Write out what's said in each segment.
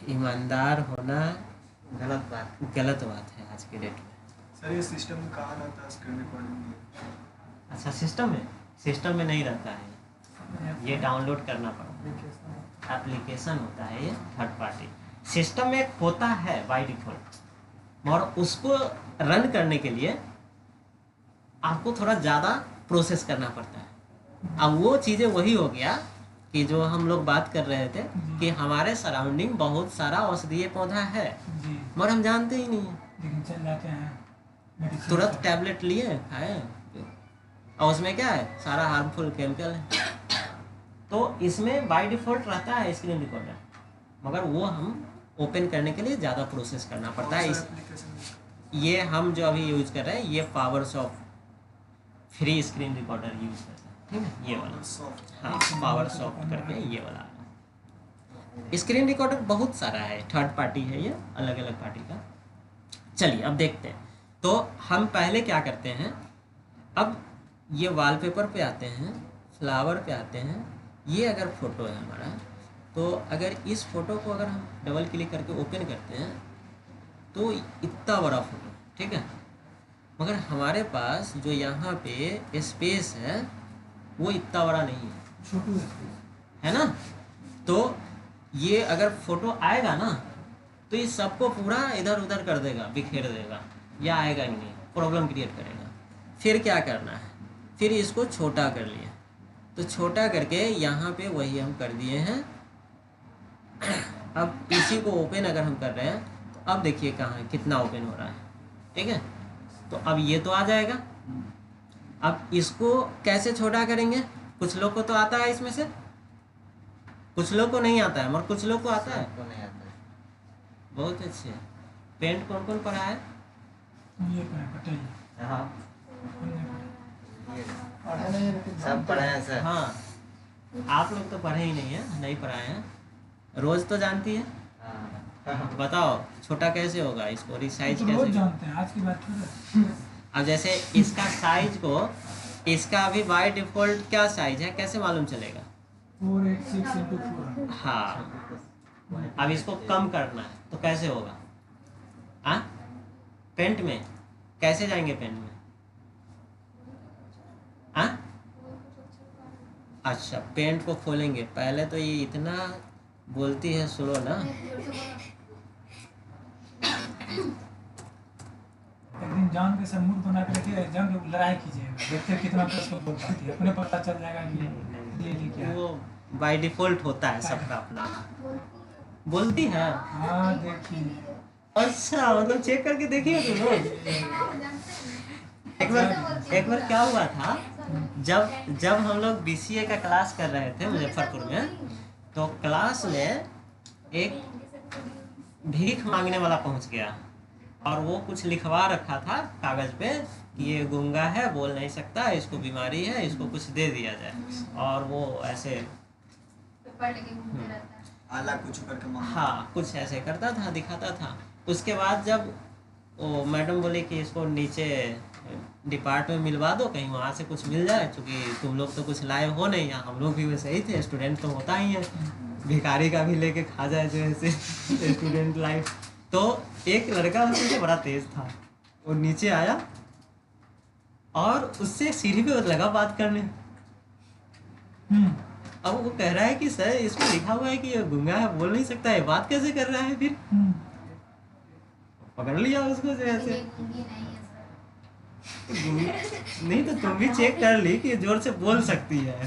ईमानदार होना गलत बात है आज के डेट में। सर ये सिस्टम कहाँ रहता है स्क्रीन रिकॉर्डिंग? अच्छा सिस्टम में नहीं रहता है, ये डाउनलोड करना पड़ता है, एप्लीकेशन होता है ये थर्ड पार्टी। सिस्टम में होता है बाय डिफॉल्ट, और उसको रन करने के लिए आपको थोड़ा ज़्यादा प्रोसेस करना पड़ता है। अब वो चीज़ें वही हो गया कि जो हम लोग बात कर रहे थे कि हमारे सराउंडिंग बहुत सारा औषधीय पौधा है मगर हम जानते ही नहीं है, लेकिन चल जाते हैं तुरंत टैबलेट लिए खाए और उसमें क्या है, सारा हार्मफुल केमिकल है। तो इसमें बाय डिफ़ॉल्ट रहता है स्क्रीन रिकॉर्डर, मगर वो हम ओपन करने के लिए ज़्यादा प्रोसेस करना पड़ता है। ये हम जो अभी यूज़ कर रहे हैं ये पावरसॉफ्ट फ्री स्क्रीन रिकॉर्डर यूज़ करते हैं, ठीक है, ये वाला। हाँ, पावरसॉफ्ट करके ये वाला स्क्रीन रिकॉर्डर बहुत सारा है, थर्ड पार्टी है ये, अलग अलग पार्टी का। चलिए अब देखते हैं। तो हम पहले क्या करते हैं, अब ये वॉलपेपर पे आते हैं, फ्लावर पे आते हैं। ये अगर फ़ोटो है हमारा, तो अगर इस फ़ोटो को अगर हम डबल क्लिक करके ओपन करते हैं तो इतना बड़ा फ़ोटो, ठीक है, मगर हमारे पास जो यहाँ पे स्पेस है वो इतना बड़ा नहीं है, छोटू है ना। तो ये अगर फ़ोटो आएगा ना तो ये सबको पूरा इधर उधर कर देगा, बिखेर देगा, या आएगा ही नहीं, प्रॉब्लम क्रिएट करेगा। फिर क्या करना है, फिर इसको छोटा कर लिए, तो छोटा करके यहाँ पे वही हम कर दिए हैं। अब इसी को ओपन अगर हम कर रहे हैं तो अब देखिए कहाँ है, कितना ओपन हो रहा है, ठीक है। तो अब ये तो आ जाएगा। अब इसको कैसे छोटा करेंगे, कुछ लोग को तो आता है इसमें से, कुछ लोग को नहीं आता है, मगर कुछ लोग को आता है। बहुत अच्छे। पेंट कौन कौन पढ़ा है? ये पटेल हाँ सब पढ़े हैं सर। हाँ, आप लोग तो पढ़े ही नहीं है, नहीं पढ़ाए हैं। रोज तो जानती है, बताओ छोटा कैसे होगा, इसको रिसाइज तो कैसे? रोज जानते हैं, आज की बात थोड़ा। अब जैसे इसका साइज को, इसका अभी बाय डिफॉल्ट क्या साइज है, कैसे मालूम चलेगा? 486x4। हाँ, अब इसको कम करना है तो कैसे होगा? हाँ, पेंट में कैसे जाएंगे, पेंट में? हाँ, अच्छा, पेंट को खोलेंगे पहले, तो ये इतना बोलती है, सुनो ना। एक दिन जान के सब मूड बना के रखिए, एग्जाम के लड़ाई कीजिएगा, देखते हैं कितना प्रश्न बोल पाती है, अपने पता चल जाएगा कि ये क्या है। वो बाय डिफॉल्ट होता है सबका अपना, बोलती है। हाँ देखिए, अच्छा, मतलब चेक करके देखिए तुम लोग। एक बार क्या हुआ था, जब हम लोग बीसीए का क्लास कर रहे थे मुजफ्फरपुर में, तो क्लास में एक भीख मांगने वाला पहुंच गया और वो कुछ लिखवा रखा था कागज पे कि ये गूंगा है, बोल नहीं सकता, इसको बीमारी है, इसको कुछ दे दिया जाए। और वो ऐसे आला कुछ करके हाँ, कुछ ऐसे करता था, दिखाता था। उसके बाद जब वो मैडम बोले कि इसको नीचे डिपार्ट में मिलवा दो, कहीं वहाँ से कुछ मिल जाए, क्योंकि तुम लोग तो कुछ लाए हो नहीं, यहाँ हम लोग भी वैसे ही थे, स्टूडेंट तो होता ही है, भिखारी का भी लेके खा जाए जो ऐसे स्टूडेंट लाइफ। तो एक लड़का उसमें से बड़ा तेज था, वो नीचे आया और उससे सीढ़ी पे लगा बात करने। अब वो कह रहा है कि सर इसमें लिखा हुआ है कि ये गूंगा है, बोल नहीं सकता है, बात कैसे कर रहा है? फिर पकड़ लिया उसको से ऐसे। नहीं तो तुम भी चेक कर ली कि जोर से बोल सकती है।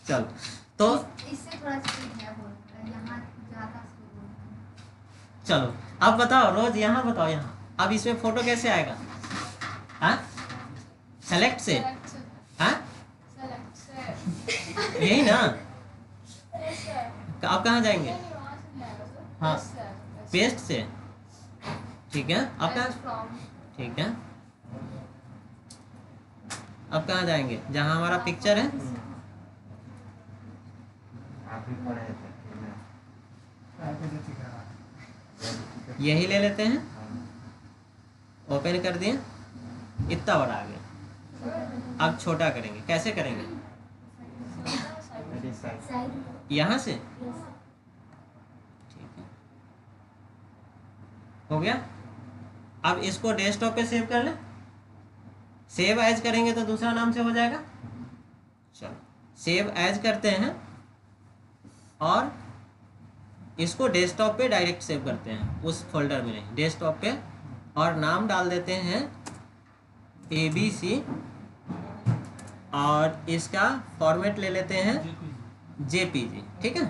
चल, तो इससे थोड़ा स्पीड है, यहाँ ज़्यादा चलो अब बताओ, रोज यहाँ बताओ, यहाँ अब इसमें फोटो कैसे आएगा? हाँ, सेलेक्ट से, हाँ यही ना। अब कहाँ जाएंगे? हाँ, पेस्ट से, ठीक है। अब कहाँ, ठीक है, अब कहाँ जाएंगे? जहाँ हमारा पिक्चर है, यही ले लेते हैं, ओपन कर दिए, इतना बड़ा आ गया। अब छोटा करेंगे, कैसे करेंगे? यहाँ से हो गया। अब इसको डेस्कटॉप पे सेव कर ले, सेव एज करेंगे तो दूसरा नाम से हो जाएगा। चलो सेव एज करते हैं और इसको डेस्कटॉप पे डायरेक्ट सेव करते हैं, उस फोल्डर में नहीं, डेस्कटॉप पे, और नाम डाल देते हैं ABC और इसका फॉर्मेट ले लेते हैं JPG। ठीक है,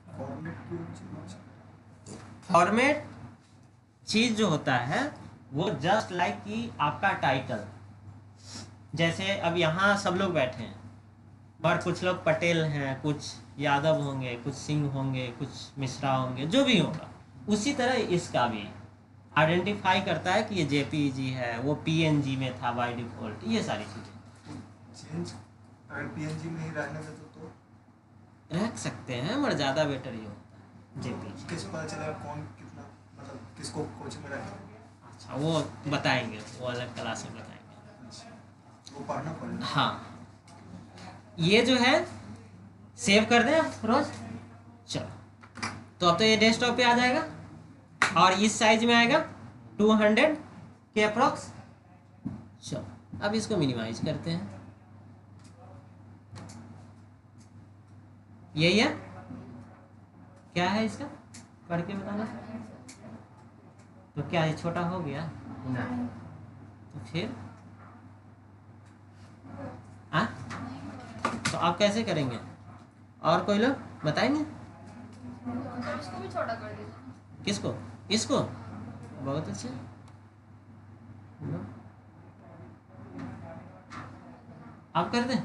फॉर्मेट क्यों? फॉर्मेट चीज़ जो होता है वो जस्ट लाइक कि आपका टाइटल, जैसे अब यहाँ सब लोग बैठे हैं और कुछ लोग पटेल हैं, कुछ यादव होंगे, कुछ सिंह होंगे, कुछ मिश्रा होंगे, जो भी होगा, उसी तरह इसका भी आइडेंटिफाई करता है कि ये JPG है, वो PNG में था बाय डिफ़ॉल्ट, ये सारी चीज़ें चेंज अगर PNG में ही रहने में तो रख सकते हैं, मगर ज़्यादा बेटर ये होता है JPG। किस पता चलेगा कौन कितना, मतलब किसको कोचिंग में रखें? अच्छा वो बताएंगे, वो अलग क्लास में बताएंगे। वो पढ़ना पड़ेगा। हाँ, ये जो है सेव कर दें रोज। चलो तो अब तो ये डेस्कटॉप पे आ जाएगा और इस साइज में आएगा 200 के अप्रॉक्स। चलो अब इसको मिनिमाइज करते हैं, यही है। क्या है इसका, पढ़ के बताना। तो क्या ये छोटा हो गया? तो फिर हाँ, तो आप कैसे करेंगे? और कोई लोग बताएंगे? इसको भी छोटा कर दीजिए। किसको? इसको? बहुत अच्छा। आप कर दें?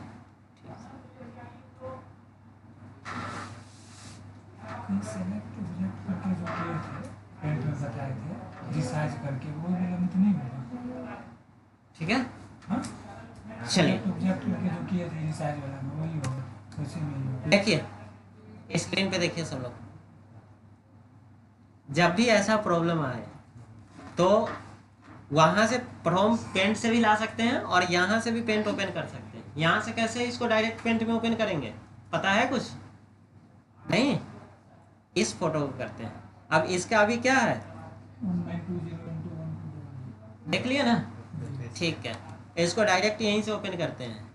सेलेक्ट रिजेक्ट करके जो किए थे, पेंट में बताए थे रिसाइज करके, वो लंबित नहीं होगा। ठीक है, हाँ, चलिए रिजेक्ट करके जो किए थे रिसाइज वाला में वही होगा, वैसे नहीं होगा। देखिए स्क्रीन पे देखिए सब लोग, जब भी ऐसा प्रॉब्लम आए तो वहाँ से फ्रॉम पेंट से भी ला सकते हैं और यहाँ से भी पेंट ओपन कर सकते हैं। यहाँ से कैसे इसको डायरेक्ट पेंट में ओपन करेंगे, पता है कुछ? नहीं, इस फोटो को करते हैं। अब इसका अभी क्या है, 19201212 देख लिया ना? ठीक है, इसको डायरेक्ट यहीं से ओपन करते हैं।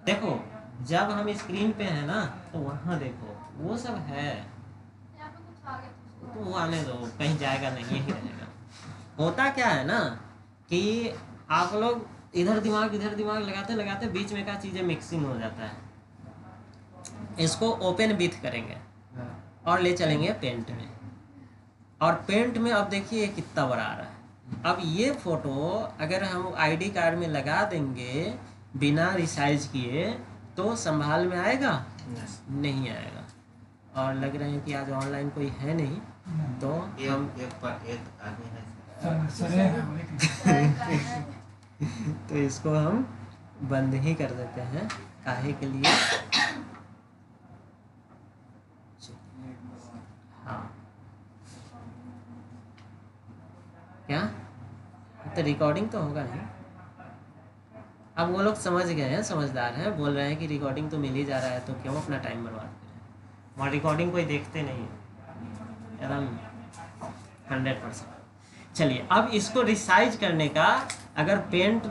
देखो जब हम स्क्रीन पे है ना, तो वहाँ देखो वो सब है, यहाँ पे कुछ आ गया तो तो वो आने दो, कहीं जाएगा नहीं, यही रहेगा। होता क्या है ना कि आप लोग इधर दिमाग लगाते लगाते बीच में का चीज़ें मिक्सिंग हो जाता है। इसको ओपन विथ करेंगे और ले चलेंगे पेंट में, और पेंट में अब देखिए कितना बड़ा आ रहा है। अब ये फोटो अगर हम ID कार्ड में लगा देंगे बिना रिसाइज किए तो संभाल में आएगा? नहीं आएगा। और लग रहे हैं कि आज ऑनलाइन कोई है नहीं, तो हम एक आदमी है तो इसको हम बंद ही कर देते हैं, काहे के लिए? हाँ, क्या तो रिकॉर्डिंग तो होगा नहीं। अब वो लोग समझ गए हैं, समझदार हैं, बोल रहे हैं कि रिकॉर्डिंग तो मिल ही जा रहा है, तो क्यों अपना टाइम बर्बाद करें। वहाँ रिकॉर्डिंग कोई देखते नहीं है, एकदम 100%। चलिए अब इसको रिसाइज करने का, अगर पेंट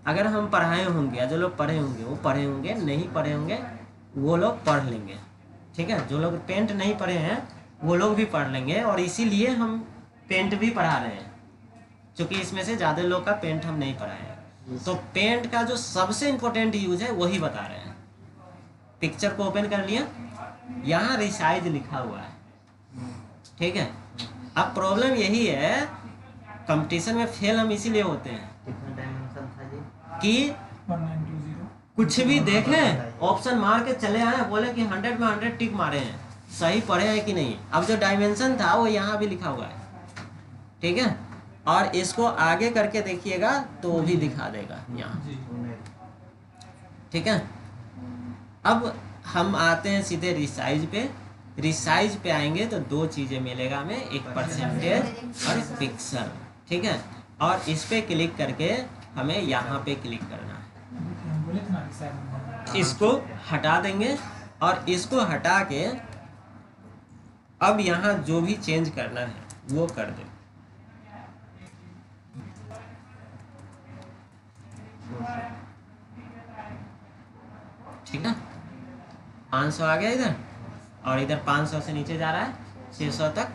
अगर हम पढ़ाए होंगे, जो लोग पढ़े होंगे वो पढ़े होंगे, नहीं पढ़े होंगे वो लोग पढ़ लेंगे। ठीक है, जो लोग पेंट नहीं पढ़े हैं वो लोग भी पढ़ लेंगे, और इसीलिए हम पेंट भी पढ़ा रहे हैं, क्योंकि इसमें से ज़्यादा लोग का पेंट हम नहीं पढ़ाए हैं। तो पेंट का जो सबसे इम्पोर्टेंट यूज है वही बता रहे हैं। पिक्चर को ओपन कर लिया, यहाँ रिसाइज लिखा हुआ है। ठीक है, अब प्रॉब्लम यही है, कंपटीशन में फेल हम इसीलिए होते हैं कितना डायमेंशन था जी? कि 1920 कुछ भी देखें, ऑप्शन मार के चले आए, बोले कि 100 में 100 टिक मारे हैं, सही पढ़े हैं कि नहीं। अब जो डायमेंशन था वो यहाँ भी लिखा हुआ है। ठीक है, और इसको आगे करके देखिएगा तो वो भी दिखा देगा यहाँ। ठीक है, अब हम आते हैं सीधे रिसाइज पे। रिसाइज पे आएंगे तो दो चीज़ें मिलेगा हमें, एक परसेंटेज और पिक्सल। ठीक है, और इस पे क्लिक करके हमें यहाँ पे क्लिक करना है। बोले थे ना रिसाइज। इसको हटा देंगे और इसको हटा के अब यहाँ जो भी चेंज करना है वो कर दें। ठीक ना, 500 आ गया इधर, और इधर 500 से नीचे जा रहा है 600 तक।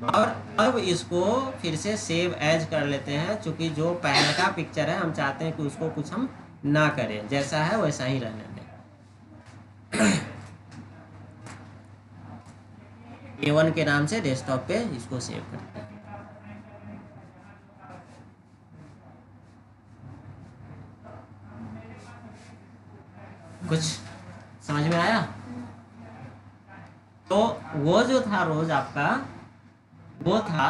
और अब इसको फिर से सेव एज कर लेते हैं, क्योंकि जो पहले का पिक्चर है हम चाहते हैं कि उसको कुछ हम ना करें, जैसा है वैसा ही रहने दें। A1 के नाम से डेस्कटॉप पे इसको सेव करते हैं। कुछ समझ में आया? तो वो जो था रोज आपका, वो था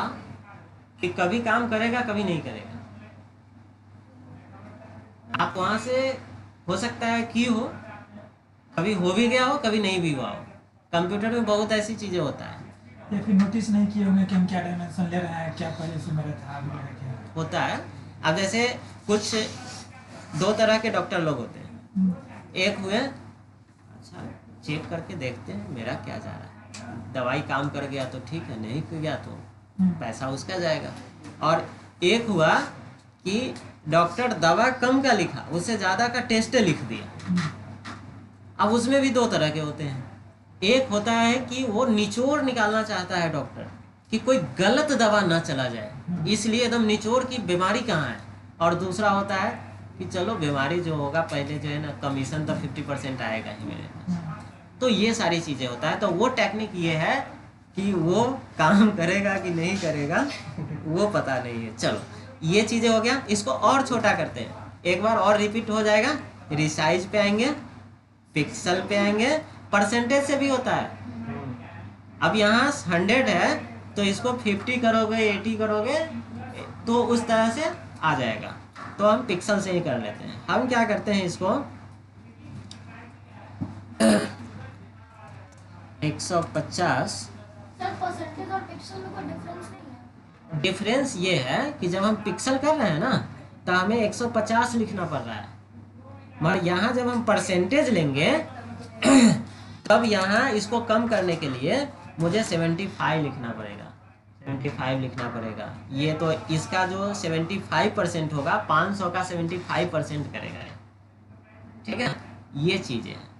कि कभी काम करेगा कभी नहीं करेगा। आप वहां से हो सकता है कि हो, कभी हो भी गया हो कभी नहीं भी हुआ हो। कंप्यूटर में बहुत ऐसी चीजें होता है, या फिर नोटिस नहीं किए होंगे कि हम क्या डायमेंशन ले रहे हैं, क्या पहले से मेरा था, अब मेरा क्या है। होता है। अब जैसे कुछ 2 तरह के डॉक्टर लोग होते हैं। एक हुए, अच्छा चेक करके देखते हैं मेरा क्या जा रहा है, दवाई काम कर गया तो ठीक है, नहीं कर गया तो पैसा उसका जाएगा। और एक हुआ कि डॉक्टर दवा कम का लिखा, उससे ज़्यादा का टेस्ट लिख दिया। अब उसमें भी 2 तरह के होते हैं। एक होता है कि वो निचोड़ निकालना चाहता है डॉक्टर कि कोई गलत दवा ना चला जाए, इसलिए एकदम निचोड़ की बीमारी कहाँ है। और दूसरा होता है कि चलो बीमारी जो होगा पहले जो है ना, कमीशन तो 50% आएगा ही मेरे पास। तो ये सारी चीज़ें होता है। तो वो टेक्निक ये है कि वो काम करेगा कि नहीं करेगा वो पता नहीं है। चलो ये चीज़ें हो गया। इसको और छोटा करते हैं, एक बार और रिपीट हो जाएगा। रिसाइज पे आएंगे, पिक्सल पे आएंगे, परसेंटेज से भी होता है। अब यहाँ 100 है तो इसको 50 करोगे, 80 करोगे तो उस तरह से आ जाएगा। तो हम पिक्सल से ही कर लेते हैं। हम क्या करते हैं, इसको 150। सर परसेंटेज और पिक्सल में कोई डिफरेंस नहीं है? डिफरेंस ये है कि जब हम पिक्सल कर रहे हैं ना तो हमें 150 लिखना पड़ रहा है, मगर यहाँ जब हम परसेंटेज लेंगे तब यहाँ इसको कम करने के लिए मुझे 75 लिखना पड़ेगा। 75 लिखना पड़ेगा। ये तो इसका जो 75% होगा, 500 का 75% करेगा ये। ठीक है, ये चीज़ें हैं।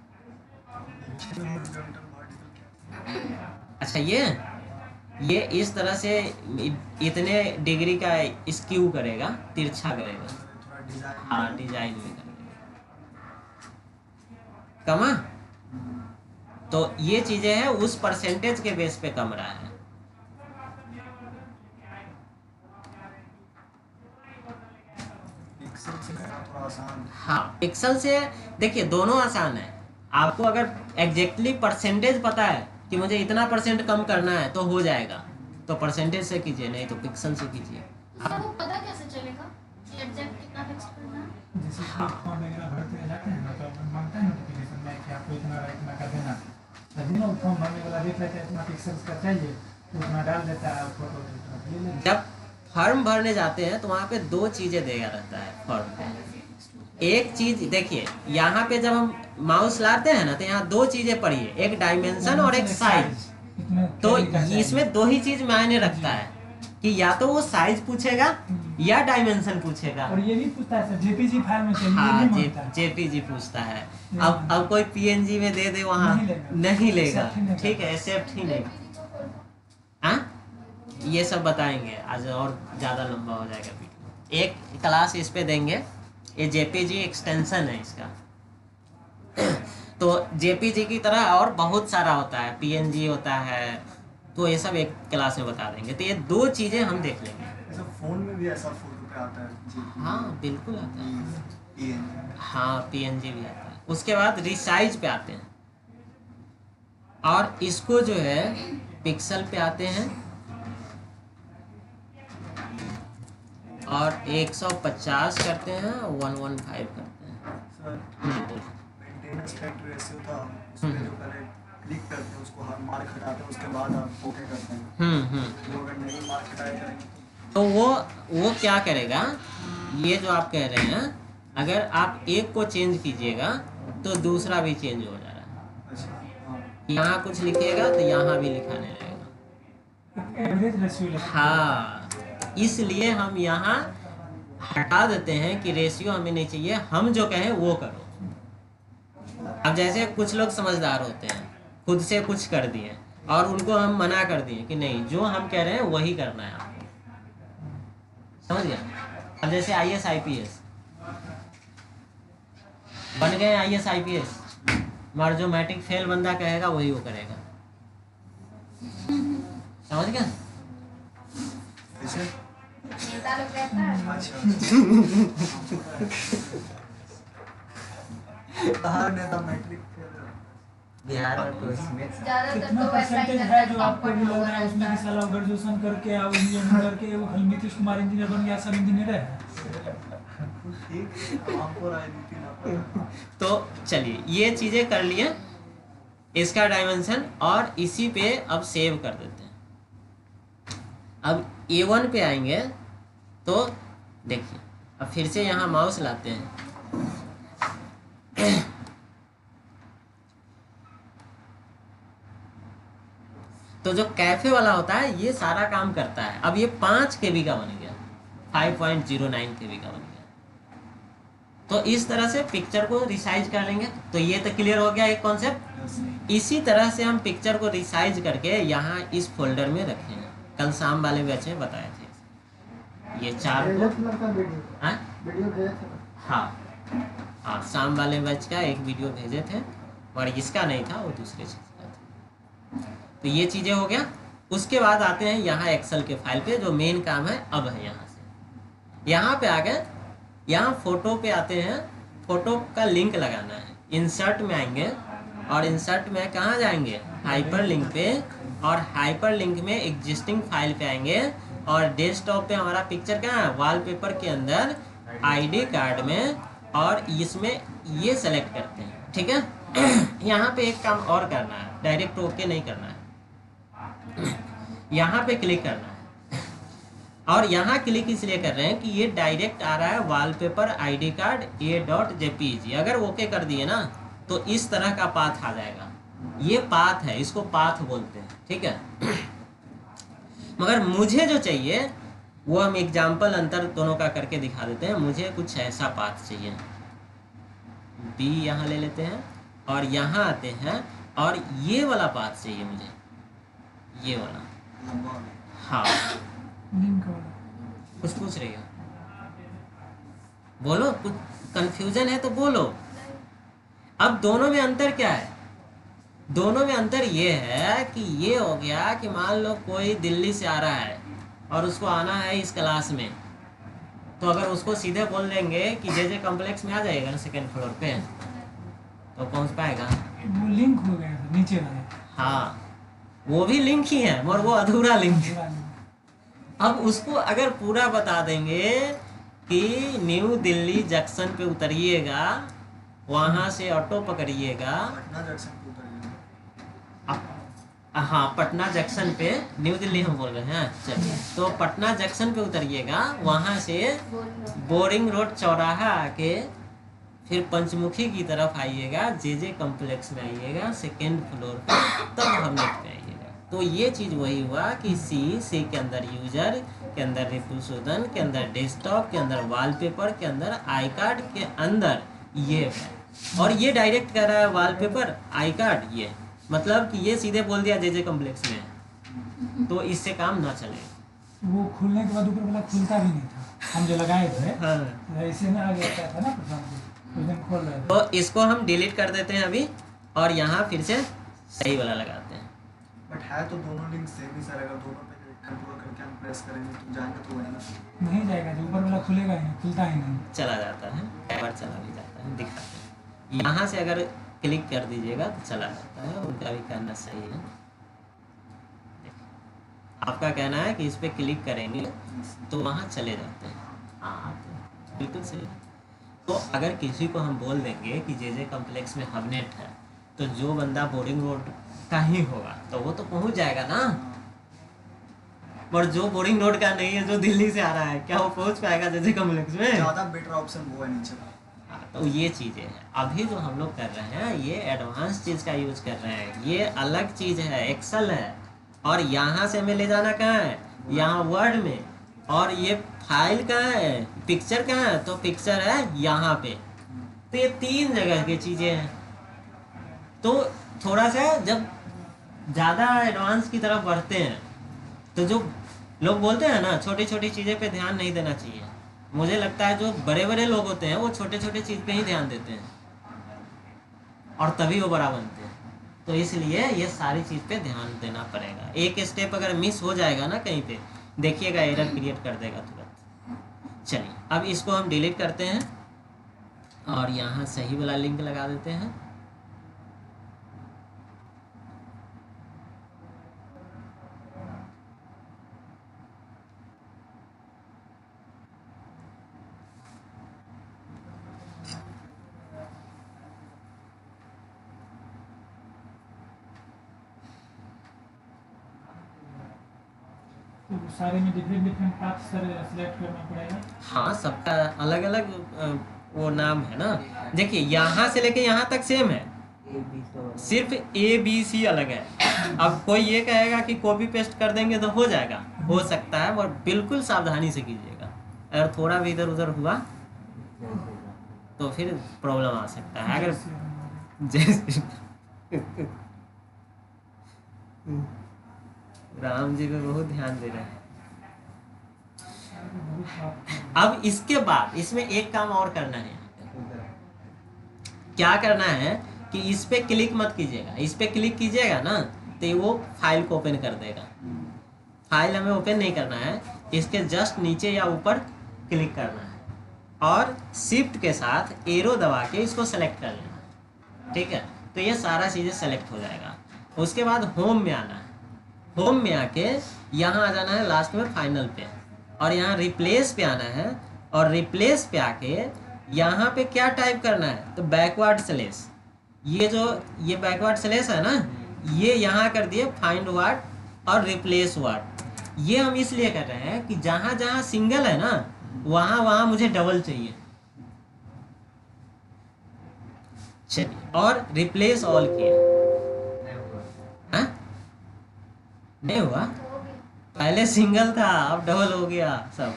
अच्छा ये इस तरह से इतने डिग्री का स्क्यू करेगा, तिरछा करेगा। हाँ, डिजाइन में करेगा। कमा तो ये चीजें हैं, उस परसेंटेज के बेस पे कम रहा है। पिक्सल से करना थोड़ा आसान। हाँ, पिक्सल से देखिए दोनों आसान है। आपको अगर एग्जैक्टली परसेंटेज पता है कि मुझे इतना % कम करना है तो हो जाएगा, तो परसेंटेज से कीजिए, नहीं तो पिक्सल से कीजिए। सर वो पता कैसे चलेगा कि एग्जैक्ट कितना फिक्स करना है? जैसे कि फॉर्म वगैरह भरते जाते हैं ना, तो मांगता है नोटिफिकेशन में कि आपको इतना कर देना। यदि ना फॉर्म भरने वाला देख लेते हैं इतना पिक्सल्स का चाहिए तो उतना डाल देता है, फोटो ले लेते हैं। जब फॉर्म भरने जाते हैं तो वहाँ पे 2 चीज़ें देगा रहता है फॉर्म पे। एक चीज देखिए, यहाँ पे जब हम माउस लाते हैं ना तो यहाँ 2 चीज़ें पढ़िए, एक डायमेंशन और एक साइज। तो इसमें 2 ही चीज मायने रखता है कि या तो वो साइज पूछेगा या डायमेंशन पूछेगा। और ये भी पूछता है सर जेपीजी फाइल में चाहिए, हाँ, ये भी मांगता है। जेपीजी पूछता है। अब कोई पीएनजी में दे दे वहाँ नहीं लेगा। ठीक है, एक्सेप्ट ही नहीं। हाँ, ये सब बताएंगे आज, और ज़्यादा लंबा हो जाएगा वीडियो। एक क्लास इस पे देंगे। ये जेपीजी एक्सटेंशन है इसका। तो जेपीजी की तरह और बहुत सारा होता है, पीएनजी होता है, तो ये सब एक क्लास में बता देंगे। तो ये 2 चीज़ें हम देख लेंगे। ऐसा फोन में भी ऐसा फोटो पे आता है। हाँ बिल्कुल आता है। PNG। हाँ, पीएनजी भी आता है। उसके बाद रिसाइज पे आते हैं, और इसको जो है पिक्सल पे आते हैं, और 150 करते हैं, 115 करते हैं। सर मेंटेनेंस फैक्टर रेशियो था, उसमें जो पहले क्लिक करते हैं उसको हर मार्क हटाते हैं, उसके बाद आप ओके करते हैं। तो अगर नहीं मार्क हटाए जाएंगे तो वो क्या करेगा, ये जो आप कह रहे हैं, अगर आप एक को चेंज कीजिएगा तो दूसरा भी चेंज हो जा रहा है। अच्छा, हाँ। यहाँ कुछ लिखिएगा तो यहाँ भी लिखाने लगेगा। एवरेज रेशियो लेते हैं। हाँ, इसलिए हम यहाँ हटा देते हैं कि रेशियो हमें नहीं चाहिए, हम जो कहें वो करो। अब जैसे कुछ लोग समझदार होते हैं, खुद से कुछ कर दिए और उनको हम मना कर दिए कि नहीं, जो हम कह रहे हैं वही करना है आपको, समझ गया। अब जैसे IAS IPS बन गए, IAS IPS, मगर जो मैट्रिक फेल बंदा कहेगा वही वो करेगा, समझ गया। ऐसे नेता लोग रहता है। अच्छा बाहर नेता मैट्रिक बिहार और तो इसमें ज्यादातर कितना तो वैसा ही परसेंटेज करता है है, जो टॉप आपको पर भी लग टॉप रहा है उसमें रहता कि है। साला ग्रेजुएशन करके और इंजीनियरिंग करके वो नीतीश कुमार इंजीनियर बन गया, सब इंजीनियर है। ठीक आपको राजनीति ना पता। तो चलिए ये चीजें कर लिए, इसका डायमेंशन, और इसी पे अब सेव कर देते हैं। अब A1 पे आएंगे तो देखिए, अब फिर से यहाँ माउस लाते हैं, तो जो कैफे वाला होता है ये सारा काम करता है। अब ये 5 KB का बन गया, 5.09 KB का बन गया। तो इस तरह से पिक्चर को रिसाइज कर लेंगे। तो ये तो क्लियर हो गया एक कॉन्सेप्ट। इसी तरह से हम पिक्चर को रिसाइज करके यहाँ इस फोल्डर में रखेंगे। कल शाम वाले बैच में बताए थे ये 4 को। हाँ हाँ, शाम वाले बैच का एक वीडियो भेजे थे, और इसका नहीं था, वो दूसरे चीज़ का था। तो ये चीज़ें हो गया। उसके बाद आते हैं यहाँ एक्सेल के फाइल पे, जो मेन काम है अब है। यहाँ से यहाँ पे आ गए, यहाँ फोटो पे आते हैं, फोटो का लिंक लगाना है। इंसर्ट में आएंगे, और इंसर्ट में कहाँ जाएंगे, हाइपर लिंक पे, और हाइपर लिंक में एग्जिस्टिंग फाइल पे आएंगे, और डेस्कटॉप पे हमारा पिक्चर कहाँ है, वॉलपेपर के अंदर ID कार्ड में, और इसमें ये सेलेक्ट करते हैं, ठीक है। यहाँ पे एक काम और करना है, डायरेक्ट ओके नहीं करना है, यहाँ पे क्लिक करना है। और यहाँ क्लिक इसलिए कर रहे हैं कि ये डायरेक्ट आ रहा है वॉलपेपर ID कार्ड a.jpg। अगर ओके कर दिए ना तो इस तरह का पाथ आ जाएगा। ये पाथ है, इसको पाथ बोलते हैं, ठीक है। मगर मुझे जो चाहिए वो हम एग्जाम्पल अंतर दोनों का करके दिखा देते हैं। मुझे कुछ ऐसा पाथ चाहिए, B यहाँ ले लेते हैं, और यहाँ आते हैं, और ये वाला पाथ चाहिए मुझे, ये वाला। लंबा हाँ, लिंक वाला कुछ पूछ रही हो, बोलो, कुछ कंफ्यूजन है तो बोलो। अब दोनों में अंतर क्या है, दोनों में अंतर ये है कि ये हो गया कि मान लो कोई दिल्ली से आ रहा है और उसको आना है इस क्लास में, तो अगर उसको सीधे बोल देंगे कि जे कॉम्प्लेक्स में आ जाएगा ना सेकेंड फ्लोर पे, तो पहुंच पाएगा। वो लिंक हो गया था नीचे वाले। हाँ, वो भी लिंक ही है, मगर वो अधूरा लिंक है। अब उसको अगर पूरा बता देंगे कि न्यू दिल्ली जंक्शन पे उतरिएगा, वहाँ से ऑटो पकड़िएगा, पटना जंक्शन पे उतरिएगा। हाँ पटना जंक्शन पे, न्यू दिल्ली हम बोल रहे हैं, चलिए, तो पटना जंक्शन पे उतरिएगा, वहाँ से बोरिंग रोड चौराहा आके फिर पंचमुखी की तरफ आइएगा, जे कॉम्प्लेक्स में आइएगा सेकेंड फ्लोर पे, तब हम नेट पे आइएगा। तो ये चीज़ वही हुआ कि सी के अंदर यूजर के अंदर रिपुसूदन के अंदर डेस्कटॉप के अंदर वॉलपेपर के अंदर आई कार्ड के अंदर ये है, और ये डायरेक्ट कर रहा है वॉलपेपर आई कार्ड, ये मतलब कि ये सीधे बोल दिया जे कॉम्प्लेक्स में, तो इससे काम ना चले। वो खुलने के बाद ऊपर वाला खुलता भी नहीं था, हम जो लगाए थे हाँ, ऐसे में आ गया था ना प्रथम को, उस दिन खोल रहे थे। तो इसको हम डिलीट कर देते हैं अभी, और यहाँ फिर से सही वाला लगाते हैं। बट है तो दोनों लिंक सेम ही सर, अगर दोनों पे कंट्रोल करके हम प्रेस करेंगे तो जाएंगे तो वही ना। नहीं जाएगा, जो ऊपर वाला खुलेगा ही नहीं, खुलता ही नहीं। चला जाता है, एवर चला भी जाता है, दिखाते हैं। यहाँ से अगर क्लिक कर दीजिएगा तो चला जाता है, उनका भी कहना सही है। आपका कहना है कि इस पर क्लिक करेंगे तो वहाँ चले जाते हैं, हाँ तो बिल्कुल सही। तो अगर किसी को हम बोल देंगे कि जे कॉम्प्लेक्स में हबनेट है, तो जो बंदा बोरिंग रोड का ही होगा तो वो तो पहुँच जाएगा ना, पर जो बोरिंग रोड का नहीं है, जो दिल्ली से आ रहा है, क्या वो पहुँच पाएगा जे कॉम्प्लेक्स में? ज़्यादा बेटर ऑप्शन वो है नीचे। तो ये चीज़ें हैं। अभी जो हम लोग कर रहे हैं ये एडवांस चीज़ का यूज कर रहे हैं, ये अलग चीज़ है, एक्सेल है, और यहाँ से हमें ले जाना कहाँ है, यहाँ वर्ड में, और ये फाइल कहाँ है, पिक्चर कहाँ है, तो पिक्चर है यहाँ पे। तो ये 3 जगह की चीज़ें हैं। तो थोड़ा सा जब ज़्यादा एडवांस की तरफ बढ़ते हैं तो जो लोग बोलते हैं ना छोटी छोटी चीज़ें पे ध्यान नहीं देना चाहिए, मुझे लगता है जो बड़े बड़े लोग होते हैं वो छोटे छोटे चीज़ पे ही ध्यान देते हैं और तभी वो बड़ा बनते हैं। तो इसलिए ये सारी चीज़ पे ध्यान देना पड़ेगा। एक स्टेप अगर मिस हो जाएगा ना कहीं पे, देखिएगा एरर क्रिएट कर देगा तुरंत। चलिए अब इसको हम डिलीट करते हैं और यहाँ सही वाला लिंक लगा देते हैं। तो सारे में different different path sir select करना पड़ेगा। हाँ, सबका अलग अलग वो नाम है ना। देखिए यहाँ से लेके यहाँ तक सेम है, सिर्फ ABC अलग है। अब कोई ये कहेगा कि कॉपी पेस्ट कर देंगे तो हो जाएगा, हो सकता है, और बिल्कुल सावधानी से कीजिएगा। अगर थोड़ा भी इधर उधर हुआ तो फिर प्रॉब्लम आ सकता है। अगर जैसे राम जी पे बहुत ध्यान दे रहे हैं। अब इसके बाद इसमें एक काम और करना है। क्या करना है कि इस पे क्लिक मत कीजिएगा। इस पे क्लिक कीजिएगा ना तो वो फाइल को ओपन कर देगा। फाइल हमें ओपन नहीं करना है, इसके जस्ट नीचे या ऊपर क्लिक करना है और शिफ्ट के साथ एरो दबा के इसको सेलेक्ट कर लेना। ठीक है, तो ये सारा चीज़ें सेलेक्ट हो जाएगा। उसके बाद होम में आना है। होम में आके यहाँ आ जाना है लास्ट में फाइनल पे, और यहाँ रिप्लेस पे आना है, और रिप्लेस पे आके यहाँ पे क्या टाइप करना है, तो बैकवर्ड स्लेश। ये बैकवर्ड स्लेश है ना, ये यहाँ कर दिए फाइंड वर्ड और रिप्लेस वर्ड। ये हम इसलिए कर रहे हैं कि जहाँ जहाँ सिंगल है ना वहाँ वहाँ मुझे डबल चाहिए। चलिए, और रिप्लेस ऑल किया। हाँ, नहीं हुआ, पहले सिंगल था अब डबल हो गया सब।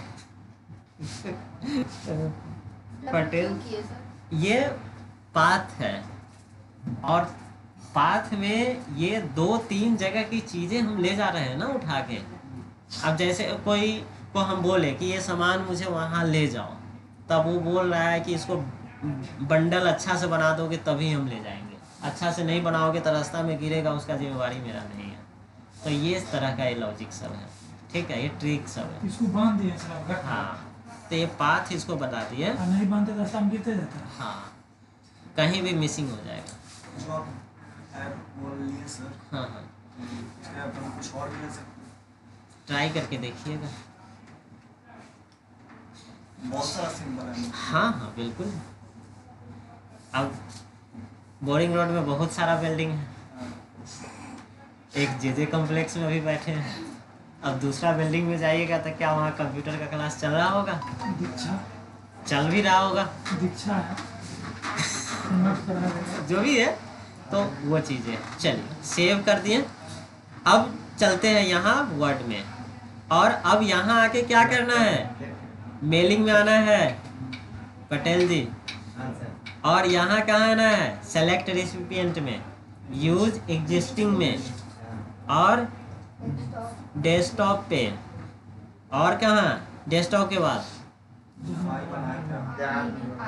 पटेल, ये पाथ है, और पाथ में ये 2-3 जगह की चीजें हम ले जा रहे हैं ना उठा के। अब जैसे कोई को हम बोले कि ये सामान मुझे वहाँ ले जाओ, तब वो बोल रहा है कि इसको बंडल अच्छा से बना दोगे तभी हम ले जाएंगे, अच्छा से नहीं बनाओगे तो रास्ता में गिरेगा, उसका जिम्मेवारी मेरा नहीं है। तो ये इस तरह का ये लॉजिक सब है। ठीक है, ये ट्रिक सब है। इसको बांध दिए सर। हाँ, तो ये पाथ इसको बता दिए। नहीं बांधते तो रास्ता में गिरते जाता है। हाँ, कहीं भी मिसिंग हो जाएगा। जो आप ऐप बोल लिए सर, हाँ हाँ, इसके अपन कुछ और भी ले सकते हैं। ट्राई करके देखिएगा। बहुत सारा सिंबल है। हाँ हाँ बिल्कुल। अब बोरिंग रोड में बहुत सारा बिल्डिंग है। एक JJ कॉम्प्लेक्स में अभी बैठे हैं। अब दूसरा बिल्डिंग में जाइएगा तो क्या वहाँ कंप्यूटर का क्लास चल रहा होगा? दीक्षा चल भी रहा होगा, दीक्षा है। जो भी है। तो वो चीज़ें, चलिए सेव कर दिए। अब चलते हैं यहाँ वर्ड में, और अब यहाँ आके क्या करना है, मेलिंग में आना है पटेल जी, और यहाँ कहाँ आना है, सेलेक्ट रेसिपिएंट में, यूज एग्जिस्टिंग में, और डेस्कटॉप पे, और कहाँ डेस्कटॉप के बाद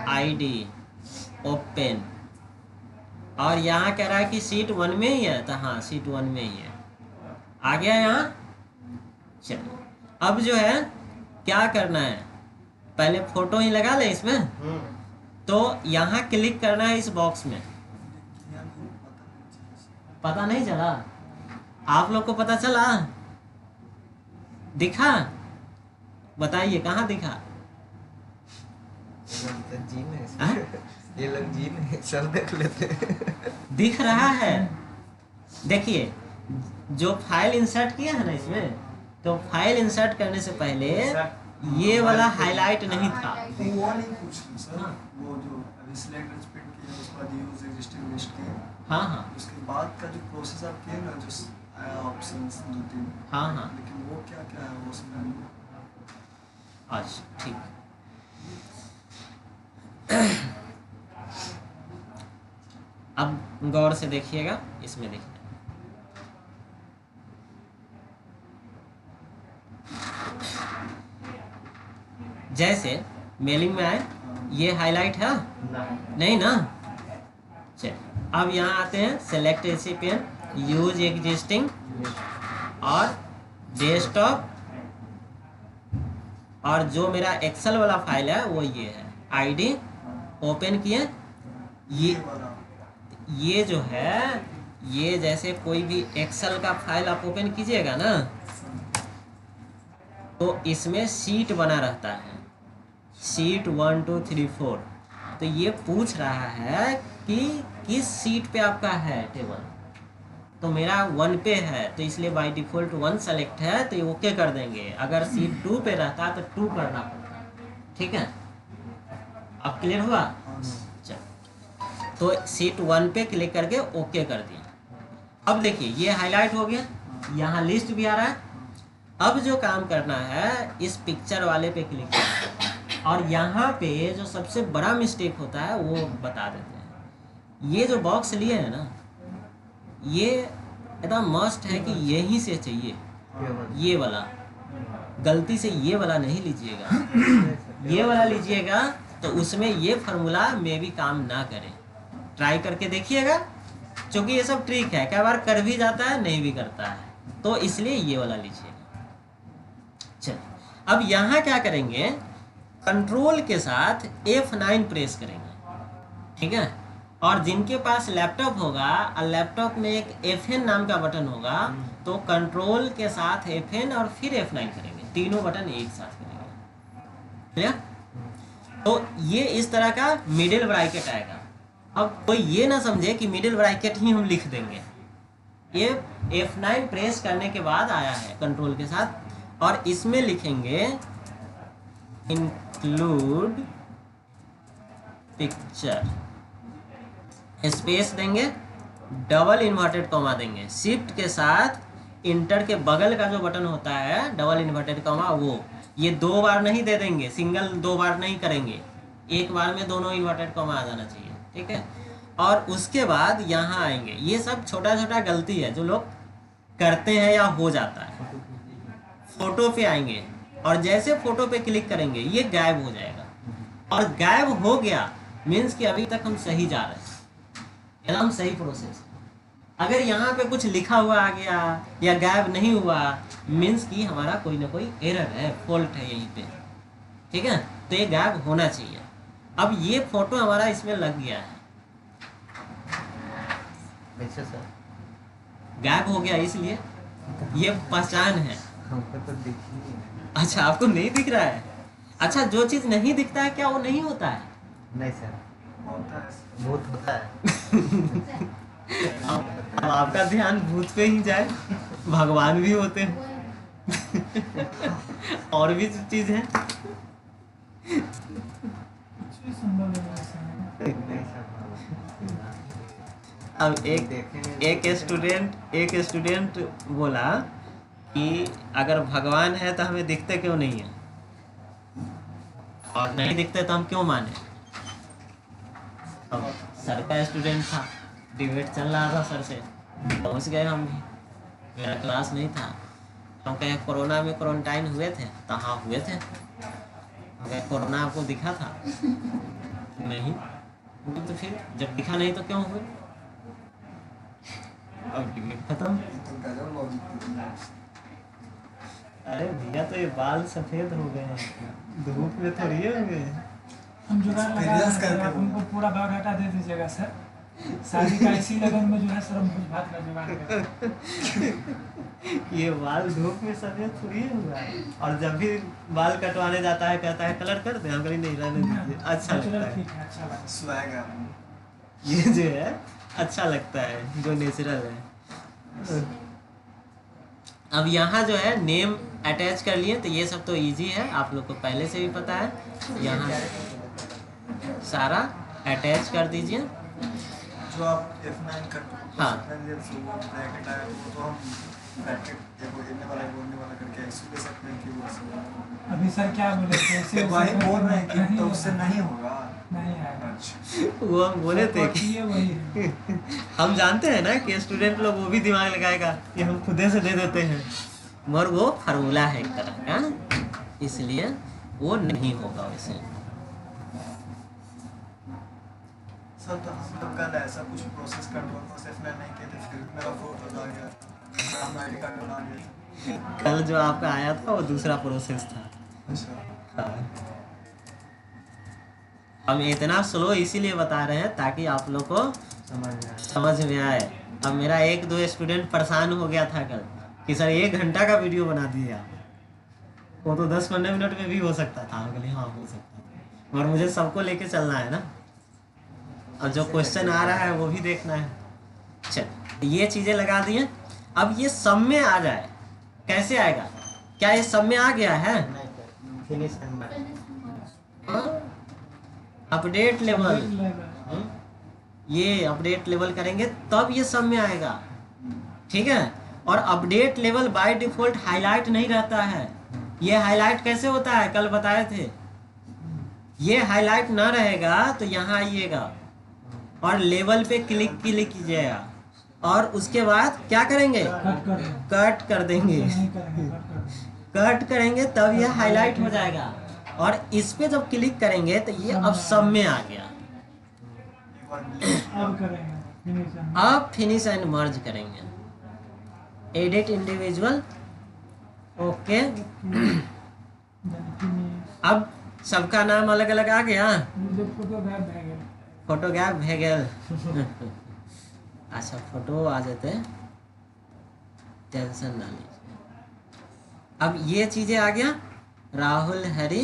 ID ओपन, और यहाँ कह रहा है कि सीट 1 में ही है, तो हाँ सीट 1 में ही है। आ गया यहाँ। चलिए अब जो है क्या करना है, पहले फोटो ही लगा ले इसमें। तो यहाँ क्लिक करना है इस बॉक्स में। पता नहीं चला आप लोग को? पता चला? दिखा? बताइए कहाँ दिखा? हाँ? ये लोग जी नहीं सब देख लेते हैं। दिख रहा है। देखिए जो फाइल इंसर्ट किया है ना इसमें, तो फाइल इंसर्ट करने से पहले ये वाला हाईलाइट नहीं था। वो नहीं पूछ रही सर, वो जो अभी सिलेक्ट रेसिपिएंट किया उसके बाद यूज एग्जिस्टिंग लिस्ट किया, हाँ हाँ उसके बाद का जो प्रोसेस आप किए ना, जो आया ऑप्शंस 2-3, हाँ हाँ, लेकिन वो क्या क्या है वो समझ नहीं। आज ठीक। अब गौर से देखिएगा, इसमें देखिए जैसे मेलिंग में आए, ये हाईलाइट है नहीं ना। चलिए अब यहाँ आते हैं सेलेक्ट रेसिपिएंट, यूज एग्जिस्टिंग और डेस्कटॉप, और जो मेरा एक्सेल वाला फाइल है वो ये है, आईडी ओपन किए। ये जो है, ये जैसे कोई भी एक्सेल का फाइल आप ओपन कीजिएगा ना, तो इसमें सीट बना रहता है, सीट 1 2 3 4। तो ये पूछ रहा है कि किस सीट पे आपका है टेबल, तो मेरा 1 पे है, तो इसलिए बाय डिफ़ॉल्ट 1 सेलेक्ट है, तो ये ओके कर देंगे। अगर सीट 2 पे रहता तो 2 करना पड़ता, ठीक है। अब क्लियर हुआ? चल, तो सीट 1 पे क्लिक करके ओके कर दिया। अब देखिए ये हाईलाइट हो गया, यहाँ लिस्ट भी आ रहा है। अब जो काम करना है, इस पिक्चर वाले पे क्लिक करना है, और यहाँ पे जो सबसे बड़ा मिस्टेक होता है वो बता देते हैं। ये जो बॉक्स लिए है ना, ये एकदम मस्ट है कि यहीं से चाहिए, ये वाला। गलती से ये वाला नहीं लीजिएगा, ये वाला लीजिएगा तो उसमें ये फार्मूला में भी काम ना करे। ट्राई करके देखिएगा, क्योंकि ये सब ट्रिक है, कई बार कर भी जाता है नहीं भी करता है, तो इसलिए ये वाला लीजिएगा। चलिए अब यहाँ क्या करेंगे, कंट्रोल के साथ F9 प्रेस करेंगे, ठीक है। और जिनके पास लैपटॉप होगा और लैपटॉप में एक FN नाम का बटन होगा, तो कंट्रोल के साथ FN और फिर F9 करेंगे, तीनों बटन एक साथ करेंगे, क्लियर। तो ये इस तरह का मिडिल ब्रैकेट आएगा। अब कोई ये ना समझे कि मिडिल ब्रैकेट ही हम लिख देंगे, ये F9 प्रेस करने के बाद आया है कंट्रोल के साथ, और इसमें लिखेंगे इंक्लूड पिक्चर, स्पेस देंगे, डबल इन्वर्टेड कॉमा देंगे, शिफ्ट के साथ इंटर के बगल का जो बटन होता है डबल इन्वर्टेड कॉमा, वो ये 2 बार नहीं दे देंगे, सिंगल 2 बार नहीं करेंगे, एक बार में दोनों इन्वर्टेड कॉमा आ जाना चाहिए, ठीक है। और उसके बाद यहाँ आएंगे, ये सब छोटा छोटा गलती है जो लोग करते हैं या हो जाता है। फोटो पे आएंगे और जैसे फोटो पे क्लिक करेंगे ये गायब हो जाएगा, और गायब हो गया मीन्स कि अभी तक हम सही जा रहे हैं, एकदम सही प्रोसेस। अगर यहाँ पे कुछ लिखा हुआ आ गया या गायब नहीं हुआ, मीन्स कि हमारा कोई ना कोई एरर है, फॉल्ट है यहीं पे, ठीक है। तो ये गायब होना चाहिए। अब ये फोटो हमारा इसमें लग गया है, गायब हो गया, इसलिए ये पहचान है। हमको तो दिख ही नहीं। अच्छा, आपको नहीं दिख रहा है? अच्छा, जो चीज़ नहीं दिखता है क्या वो नहीं होता है? नहीं सर, होता है। बहुत होता है। अब आपका ध्यान भूत पे ही जाए, भगवान भी होते हैं और भी चीज़ है। नहीं सर, अब एक स्टूडेंट बोला कि अगर भगवान है तो हमें दिखते क्यों नहीं है, और नहीं दिखते तो हम क्यों माने। अब सर का स्टूडेंट था, डिबेट चल रहा था सर से, पहुंच गए हम भी, मेरा क्लास नहीं था। हम कहे कोरोना में क्वारंटाइन हुए थे, तो हाँ हुए थे। अगर कोरोना आपको दिखा था? नहीं। तो फिर जब दिखा नहीं तो क्यों हुए? अब डिबेट खत्म। अरे भैया, तो ये बाल सफेद हो गए हैं, धूप में थोड़ी हो गए। हम जुगाड़ लगा रहे हैं, आप उनको पूरा बायोडाटा दे दीजिएगा सर। शादी का इसी लगन में जो है सर, हम कुछ बात का जुगाड़ करें। ये बाल धूप में सफेद थोड़ी होगा। और जब भी बाल कटवाने जाता है कहता है कलर कर दे, हम कहीं नहीं रहने दीजिए, अच्छा लगता है। ठीक है, अच्छा लगा। स्वैग है। ये जो है अच्छा लगता है, जो नेचुरल है। अब यहाँ जो है नेम अटैच कर लिए, तो ये सब तो इजी है, आप लोग को पहले से भी पता है। यहाँ सारा अटैच कर दीजिए। जो आप F9 कर हाँ। ब्रैकेट आया तो हम ब्रैकेट बोलने वाला करके इसीलिए सकते हैं कि वो ऐसे अभी सर क्या बोले थे ऐसे वही बोल रहे हैं कि नहीं तो होगा। उससे नहीं होगा। नहीं आएगा। अच्छा वो हम बोले थे कि ये वही है। हम जानते हैं ना कि स्टूडेंट लोग वो भी दिमाग लगाएगा कि हम खुदे से दे देते हैं, मगर वो फार्मूला है एक तरह का, इसलिए वो नहीं होगा वैसे। सर तो हम लोग कल ऐसा कुछ प्रोसेस कंट्रोल प्रोसेस में नहीं किए थे, फिर मेरा फोटो आ गया, हम आईडी कार्ड बना लिए थे। कल जो आपका आया था वो दूसरा प्रोसेस था। अच्छा हाँ। हम इतना स्लो इसीलिए बता रहे हैं ताकि आप लोग को समझ में आया। समझ में आए। अब मेरा एक दो स्टूडेंट परेशान हो गया था कल कि सर 1 घंटा का वीडियो बना दिए आप, वो तो 10-15 मिनट में भी हो सकता था। हम बोले हाँ हो सकता था, मगर मुझे सबको लेके चलना है ना, और जो क्वेश्चन आ रहा है वो भी देखना है। चल ये चीज़ें लगा दिए। अब ये सब में आ जाए, कैसे आएगा? क्या ये सब में आ गया है? नहीं sir, finish and merge. Update level, level. ये अपडेट लेवल करेंगे तब ये सब में आएगा, ठीक है। और update level by default highlight नहीं रहता है। ये हाईलाइट कैसे होता है कल बताए थे। ये हाईलाइट ना रहेगा तो यहाँ आइएगा और लेवल पे क्लिक कीजिएगा और उसके बाद क्या करेंगे? कट कर दो। कट कर देंगे। नहीं करेंगे, कट कर दो। कट करेंगे तब ये हाईलाइट हो जाएगा, और इस पे जब क्लिक करेंगे तो ये अब सब में आ गया। अब करेंगे finish and- अब फिनिश एंड मर्ज करेंगे। Edit individual, okay. then finish। अब सबका नाम अलग अलग आ गया। मुझे फोटो गायब रह गया। फोटो गैप भे गेल। अच्छा फोटो आ जाते, टेंशन ना लीजिए। अब ये चीजें आ गया, राहुल, हरी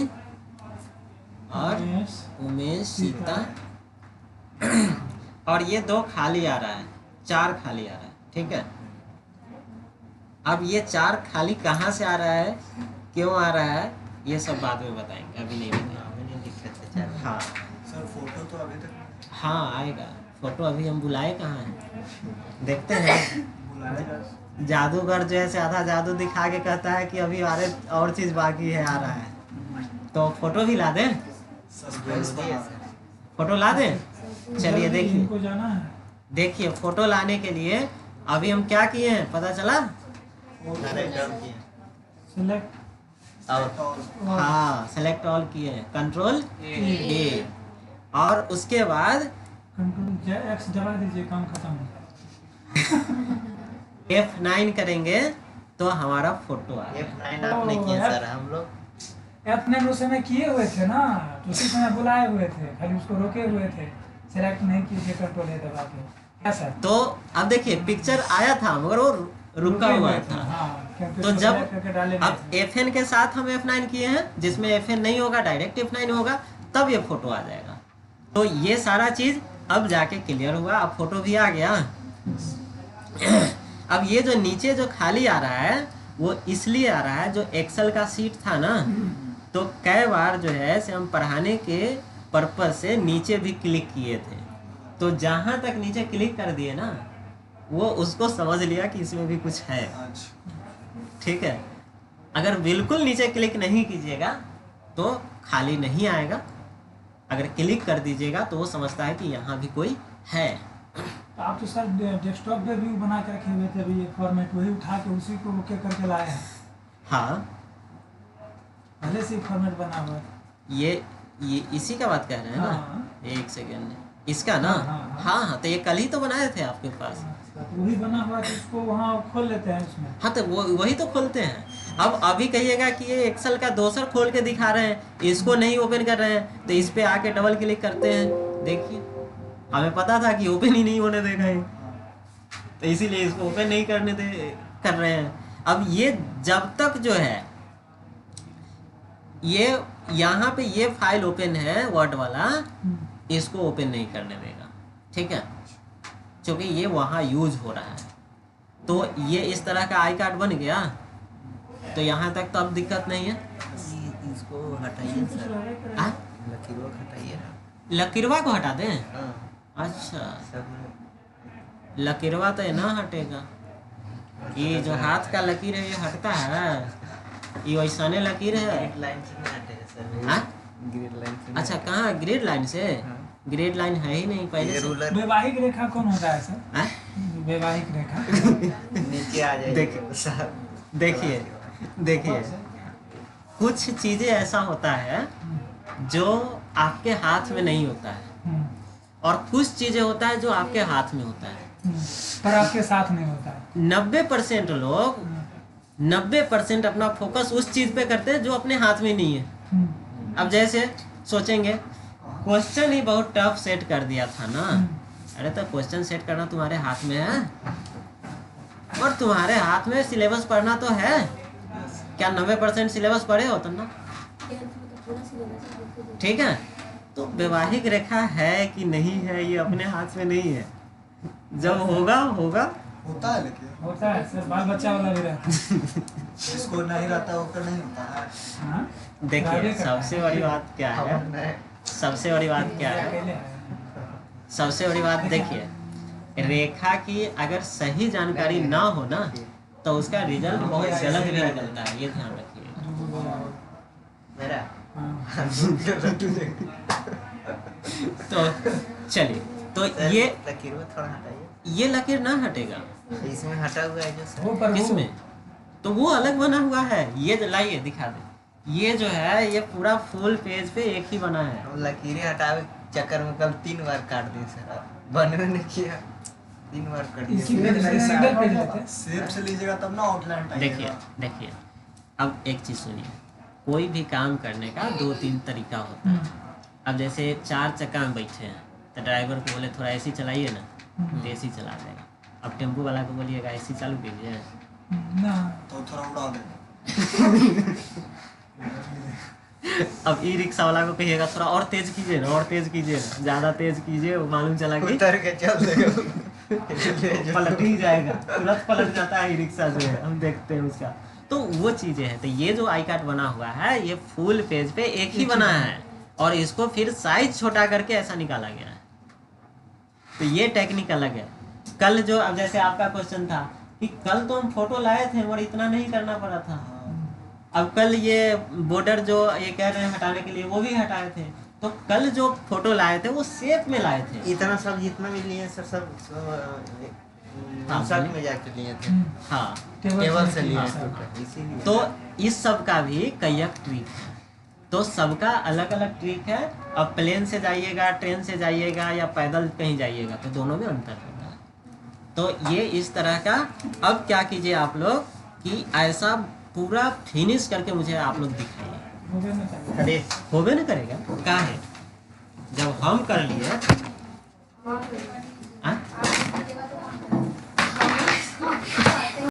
और Yes। उमेश, सीता, और ये 2 खाली आ रहा है, 4 खाली आ रहा है, ठीक है। अब ये 4 खाली कहाँ से आ रहा है, क्यों आ रहा है, ये सब बाद में बताएंगे, अभी नहीं बताएंगे। मैंने दिक्कत है चल। हाँ सर फोटो तो अभी तक हाँ आएगा फोटो, अभी हम बुलाए कहाँ हैं, देखते हैं। बुलाया जा जादूगर जो है से आधा जादू दिखा के कहता है कि अभी और चीज बाकी है, आ रहा है, तो फोटो भी ला दें, सस्पेंस जरूरी है बना सर। फोटो ला दें। चलिए देखिए, इनको जाना है। देखिए फोटो लाने के लिए अभी हम क्या किए हैं पता चला? सारे डाउन किए। सिलेक्ट और हाँ सेलेक्ट ऑल किए हैं, कंट्रोल ए, और उसके बाद कंट्रोल X दबा दीजिए, काम खत्म। F9 करेंगे तो हमारा फोटो आ गया। F9 आपने किए सर, हम लोग F9 उस समय किए हुए थे ना, तो उसी समय बुलाए हुए थे, खाली उसको रोके हुए थे, सेलेक्ट नहीं कीजिए, कंट्रोल ए दबा के। क्या सर? तो अब देखिए पिक्चर आया था मगर वो रुका हुआ था। हाँ, क्योंकि तो उसको जब select करके डाले अब नहीं थे। Fn के साथ हम F9 किए हैं, जिसमें Fn नहीं होगा डायरेक्ट F9 होगा, तब ये फोटो आ जाएगा। तो ये सारा चीज अब जाके क्लियर हुआ, अब फोटो भी आ गया। अब ये जो नीचे जो खाली आ रहा है वो इसलिए आ रहा है, जो एक्सेल का सीट था ना, तो कई बार जो है से हम पढ़ाने के पर्पज से नीचे भी क्लिक किए थे, तो जहाँ तक नीचे क्लिक कर दिए ना वो उसको समझ लिया कि इसमें भी कुछ है, अच्छा ठीक है। अगर बिल्कुल नीचे क्लिक नहीं कीजिएगा तो खाली नहीं आएगा, अगर क्लिक कर दीजिएगा तो वो समझता है कि यहाँ भी कोई है। तो आप तो सर डेस्कटॉप पे व्यू बना के रखे हुए थे, अभी ये फॉर्मेट वही उठा के उसी को ओके करके लाए हैं, हाँ पहले से ही फॉर्मेट बना हुआ है। ये इसी का बात कह रहे हैं ना। हाँ। एक सेकेंड, इसका ना, हाँ। हाँ तो ये कल ही तो बनाए थे आपके पास। तो वही बना हुआ है, उसको वहाँ खोल लेते हैं उसमें। हाँ तो वो वही तो खोलते हैं। अब अभी कहिएगा कि ये एक्सेल का दोसर खोल के दिखा रहे हैं, इसको नहीं ओपन कर रहे हैं, तो इस पे आके डबल क्लिक करते हैं। देखिए हमें पता था कि ओपन ही नहीं होने देगा ये, तो इसीलिए इसको ओपन नहीं कर रहे हैं। अब ये जब तक जो है ये यहाँ पे ये फाइल ओपन है वर्ड वाला, इसको ओपन नहीं करने देगा, ठीक है, क्योंकि ये वहाँ यूज हो रहा है। तो ये इस तरह का आई कार्ड बन गया, तो यहाँ तक तो अब दिक्कत नहीं है। इसको हटाइए सर, आ? लकीरों को हटाइए ना। लकीरवा को हटा दें? हाँ अच्छा सब लकीरवा तो ये ना हटेगा, ये जो हाथ का लकीर है ये हटता है। ये वैसाने लकीर है। ग्रिड लाइन से नहीं हटेगा सर। हाँ? ग्रिड लाइन से अच्छा कहाँ ग्रेड लाइन से? हाँ। ग्रेड लाइन है ही नहीं पहले ये से। रूलर वैवाहिक रेखा कौन होता है सर? हाँ? वैवाहिक रेखा नीचे आ जाएगी। देखिए देखिए कुछ चीजें ऐसा होता है जो आपके हाथ में नहीं होता है और कुछ चीजें होता है जो आपके हाथ में होता है। पर आपके साथ नहीं होता है। 90% लोग 90% अपना फोकस उस चीज पे करते हैं जो अपने हाथ में नहीं है। अब जैसे सोचेंगे क्वेश्चन ही बहुत टफ सेट कर दिया था ना, अरे तो क्वेश्चन सेट करना तुम्हारे हाथ में है और तुम्हारे हाथ में सिलेबस पढ़ना तो है। क्या 90% सिलेबस पढ़े हो तुम ना? ठीक है, तो वैवाहिक रेखा है कि नहीं है ये अपने हाथ में नहीं है। जब होगा होगा होता है लेकिन होता है सर, बाल बच्चा वाला भी रहता है। जिसको नहीं रहता वो नहीं होता है। हाँ? देखिए प्राइवेट करता सबसे बड़ी बात क्या है, सबसे बड़ी बात क्या ये है, अकेले है। सबसे बड़ी बात देखिए, रेखा की अगर सही जानकारी ना हो ना तो उसका रिजल्ट बहुत गलत भी निकलता है, ये ध्यान रखिए। मेरा हाँ। तो चलिए, तो सर, ये लकीर में थोड़ा हटाइए। ये लकीर ना हटेगा इसमें हटा हुआ है जो वो सर। पर वो किसमें, तो वो अलग बना हुआ है। ये लाइए दिखा दे, ये जो है ये पूरा फुल पेज पे एक ही बना है। हम लकीरें हटावे के चक्कर में कल 3 बार काट दिए सर, बनने नहीं किया, 3 बार काट इसी दिया। में सिंगल पेज लेते हैं। सेब से लीजिएगा तब ना आउटलाइन देखिए देखिए, अब एक चीज़ सुनिए, कोई भी काम करने का 2-3 तरीका होता है। अब जैसे 4 चक्का में बैठे हैं तो ड्राइवर को बोले थोड़ा एसी चलाइए ना, तो एसी चला देगा। अब टेम्पो वाला को बोलिएगा एसी चालू कीजिए, ना तो थोड़ा उड़ा देगा। अब ई रिक्शा वाला को कहिएगा थोड़ा और तेज कीजिए ना, और तेज कीजिए ना, ज़्यादा तेज कीजिए, वो मालूम चला कि उतर के चल देगा। पलट ही जाएगा, तुरंत पलट जाता है ई रिक्शा जो है, हम देखते हैं उसका। तो वो चीज़ें हैं। तो ये जो आई कार्ड बना हुआ है ये फुल पेज पे एक ही बना है और इसको फिर साइज छोटा करके ऐसा निकाला गया है। तो ये टेक्निक अलग है। कल जो, अब जैसे आपका क्वेश्चन था कि कल तो हम फोटो लाए थे और इतना नहीं करना पड़ा था, अब कल ये बॉर्डर जो ये कह रहे हैं हटाने के लिए वो भी हटाए थे। तो कल जो फोटो लाए थे वो शेप में लाए थे। इतना सब जितना भी लिए सर, सब हाँ, शर्ट में जाके लिए थे, हाँ, टेबल से लिए हाँ। थे, इसीलिए तो इस सब का भी कई ट्रिक है, तो सबका अलग अलग ट्रिक है। अब प्लेन से जाइएगा, ट्रेन से जाइएगा या पैदल कहीं जाइएगा तो दोनों में अंतर होता है। तो ये इस तरह का। अब क्या कीजिए आप लोग कि ऐसा पूरा फिनिश करके मुझे आप लोग दिखाइए। मुझे नहीं चाहिए। अरे होबे न करेगा, क्या है जब हम कर लिए